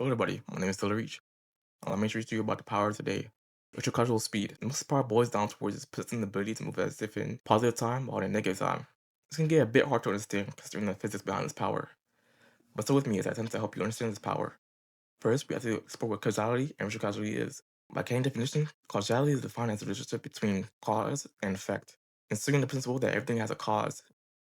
Hello everybody, my name is Reach. Let me introduce you about the power today. Retrocasual speed. The most power boils down towards its persistent ability to move as if in positive time or in negative time. This can get a bit hard to understand considering the physics behind this power. But stay with me as I attempt to help you understand this power. First, we have to explore what causality and retrocausality is. By Kane definition, causality is defined as the relationship between cause and effect. Considering the principle that everything has a cause,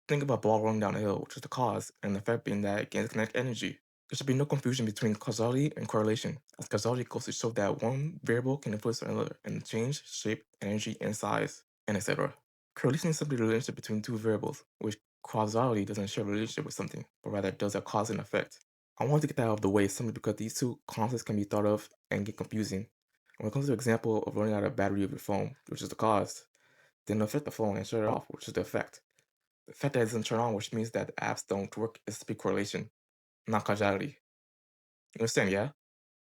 think of a ball rolling down a hill, which is the cause, and the effect being that it gains kinetic energy. There should be no confusion between causality and correlation, as causality goes to show that one variable can influence another in change, shape, energy, and size, and etc. Correlation is simply the relationship between two variables, which causality doesn't share a relationship with something, but rather does a cause and effect. I want to get that out of the way simply because these two concepts can be thought of and get confusing. When it comes to the example of running out of battery of your phone, which is the cause, then affect the phone and shut it off, which is the effect. The fact that it doesn't turn on, which means that the apps don't work, is simply correlation, not causality. You understand, yeah?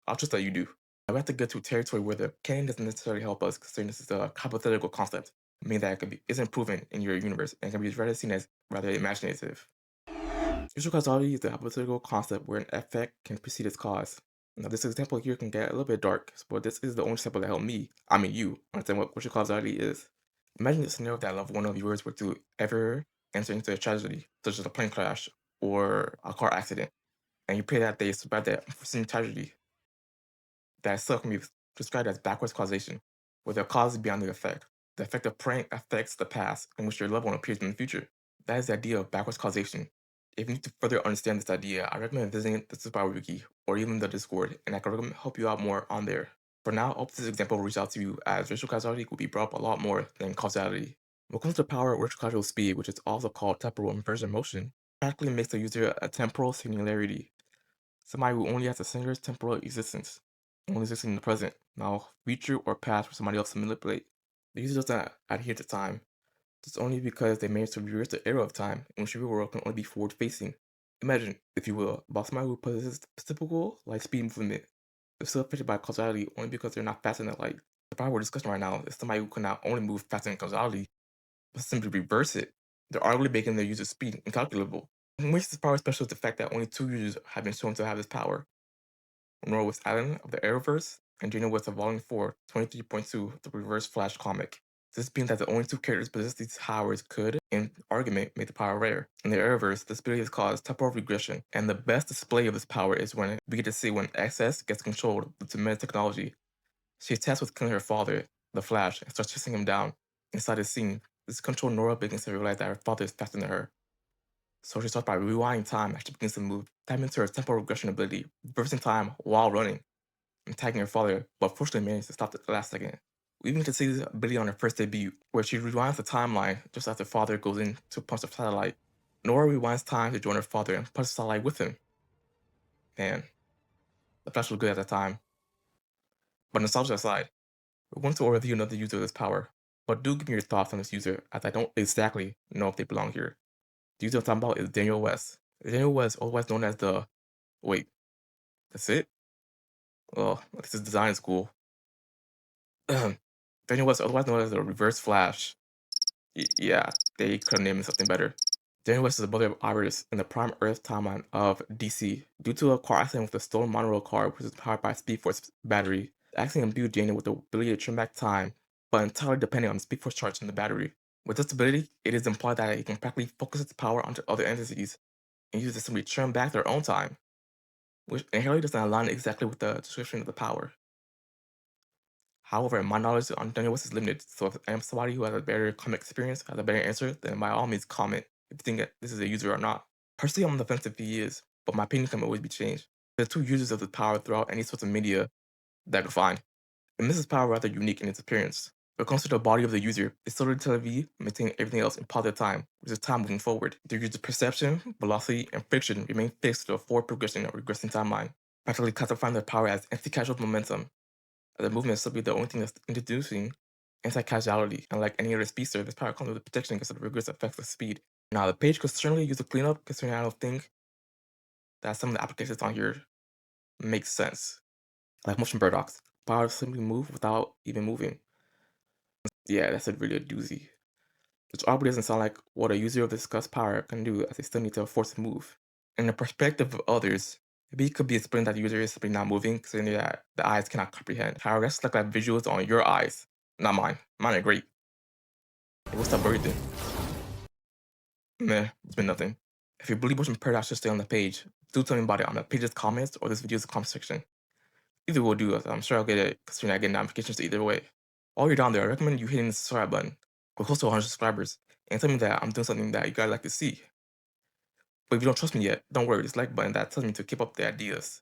I'll trust that you do. Now we have to get to a territory where the canon doesn't necessarily help us, considering this is a hypothetical concept, meaning that isn't proven in your universe and can be rather seen as rather imaginative. Usual causality is the hypothetical concept where an effect can precede its cause. Now this example here can get a little bit dark, but this is the only example that helped me, I mean you, understand what usual causality is. Imagine a scenario that loved one of yours were to ever enter into a tragedy, such as a plane crash or a car accident, and you pray that they survive that unforeseen tragedy. That itself can be described as backwards causation, where the cause is beyond the effect. The effect of praying affects the past, in which your loved one appears in the future. That is the idea of backwards causation. If you need to further understand this idea, I recommend visiting the Superpower Wiki or even the Discord, and I can help you out more on there. For now, I hope this example will reach out to you, as virtual causality will be brought up a lot more than causality. When it comes to power, retrocasual speed, which is also called temporal inversion motion, practically makes the user a temporal singularity, somebody who only has a singular temporal existence, only existing in the present, now future or past for somebody else to manipulate. The user doesn't adhere to time. It's only because they managed to reverse the arrow of time, in which the real world can only be forward facing. Imagine, if you will, about somebody who possesses typical light speed movement, is still affected by causality only because they're not faster than light. The power we're discussing right now is somebody who can not only move faster than causality, but simply reverse it. They're arguably making their user speed incalculable. What makes this power special is the fact that only two users have been shown to have this power. Norwest Allen of the Arrowverse, and Dana West of Volume 4, 23.2, the Reverse Flash comic. This being that the only two characters possess these powers could, in argument, make the power rare. In the Arrowverse, this ability is called temporal regression, and the best display of this power is when we get to see when excess gets controlled with tremendous technology. She is tasked with killing her father, the Flash, and starts chasing him down. Inside the scene, this controlled Nora begins to realize that her father is faster than her. So she starts by rewinding time as she begins to move, tapping into her temporal regression ability, reversing time while running, and tagging her father, but fortunately manages to stop at the last second. We even get to see this ability on her first debut, where she rewinds the timeline just after her father goes in to punch the satellite. Nora rewinds time to join her father and punch the satellite with him. Man, the Flash was good at the time. But nostalgia aside, we're going to review another user of this power. But do give me your thoughts on this user, as I don't exactly know if they belong here. The user I'm talking about is Daniel West. Daniel West, otherwise known as the... Wait, that's it? Well, this is design school. Daniel West, otherwise known as the Reverse Flash. Yeah, they could have named it something better. Daniel West is the brother of Iris in the Prime Earth timeline of DC. Due to a car accident with a stolen monorail car, which is powered by Speed Force battery, the accident imbued Daniel with the ability to turn back time, but entirely depending on the Speed Force charge in the battery. With this ability, it is implied that he can practically focus its power onto other entities and use it to simply turn back their own time, which inherently doesn't align exactly with the description of the power. However, my knowledge on Daniel West is limited, so if I am somebody who has a better comic experience, has a better answer, then by all means comment if you think that this is a user or not. Personally, I'm on the fence if he is, but my opinion can always be changed. There are two users of this power throughout any sorts of media that I could find, and this is power rather unique in its appearance. When it comes to the body of the user, it's solely to maintain everything else in positive time, which is time moving forward. The user's perception, velocity, and friction remain fixed to a forward progression or regressing timeline, practically classifying their power as anti-casual momentum. The movement is simply the only thing that's introducing anti-causality, and like any other speedster, this power comes with protection against the rigorous effects of speed. Now, the page could certainly use a cleanup, considering I don't think that some of the applications on here make sense. Like motion paradox, power to simply move without even moving. Yeah, that's a really a doozy. Which probably doesn't sound like what a user of this discussed power can do, as they still need to force a move. In the perspective of others, Maybe it could be explaining that the user is simply not moving, considering that the eyes cannot comprehend. However, that's like visuals on your eyes, not mine. Mine are great. Hey, what's up, everything? Meh, it's been nothing. If you believe Bushman Paradox should stay on the page, do tell me about it on the page's comments or this video's comment section. Either will do, as I'm sure I'll get it, considering I get notifications either way. While you're down there, I recommend you hitting the subscribe button. We're close to 100 subscribers, and tell me that I'm doing something that you guys like to see. But if you don't trust me yet, don't worry, this like button that tells me to keep up the ideas.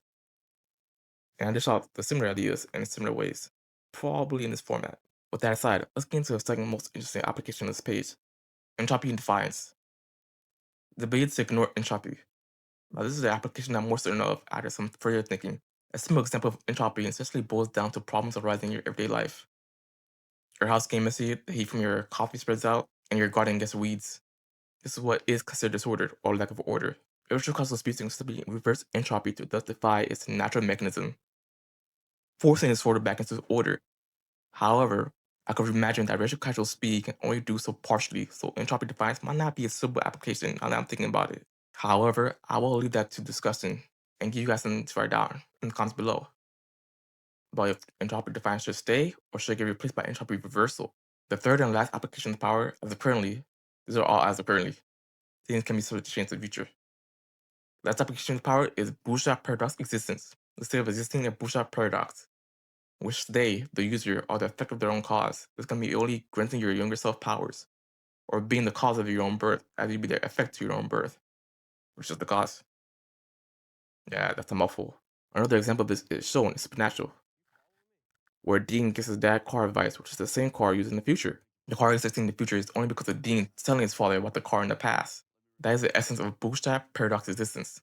And I dish out the similar ideas in similar ways, probably in this format. With that aside, let's get into the second most interesting application of this page, entropy and defiance. Debates to ignore entropy. Now, this is the application I'm more certain of after some further thinking. A simple example of entropy essentially boils down to problems arising in your everyday life. Your house getting messy, the heat from your coffee spreads out, and your garden gets weeds. This is what is considered disorder or lack of order. Retrocasual speed can simply reverse entropy to thus defy its natural mechanism, forcing disorder back into order. However, I could imagine that retrocasual speed can only do so partially, so entropy defiance might not be a suitable application now that I'm thinking about it. However, I will leave that to discussion and give you guys something to write down in the comments below about if entropy defiance should stay or should get replaced by entropy reversal. The third and last application of power, as of currently, these are all as of currently. Things can be subject to change in the future. Last application of power is bootstrap paradox existence. The state of existing a bootstrap paradox, which they, the user, are the effect of their own cause. This can be only granting your younger self powers, or being the cause of your own birth, as you be the effect to your own birth, which is the cause. Yeah, that's a mouthful. Another example of this is shown in Supernatural, where Dean gives his dad car advice, which is the same car used in the future. The car existing in the future is only because of Dean telling his father about the car in the past. That is the essence of bootstrap paradox existence.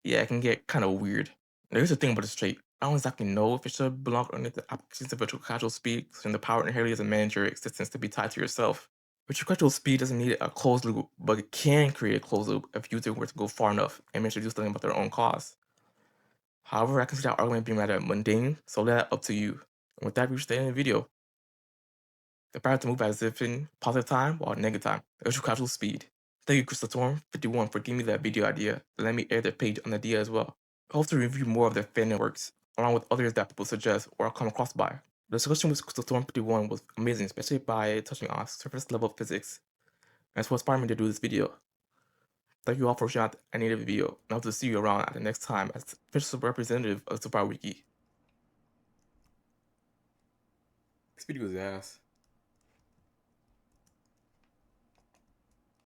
Yeah, it can get kind of weird. Now, here's the thing about this trait. I don't exactly know if it should belong underneath the applications of retrocasual speed, since the power inherently as a manager existence to be tied to yourself. Retrocasual speed doesn't need a closed loop, but it can create a closed loop if users were to go far enough and manage to do something about their own cause. However, I can see that argument being rather mundane, so let that up to you. And with that, we reach the end of the video. The power to move as if in positive time or negative time, retrocasual speed. Thank you, Crystal Storm 51, for giving me that video idea and let me air the page on the idea as well. I hope to review more of their Fanon works, along with others that people suggest or come across by. The discussion with Crystal Storm 51 was amazing, especially by touching on surface level physics, and it's what inspired me to do this video. Thank you all for watching out any of the video, and I hope to see you around at the next time as official representative of the Superpower Wiki. This video is ass.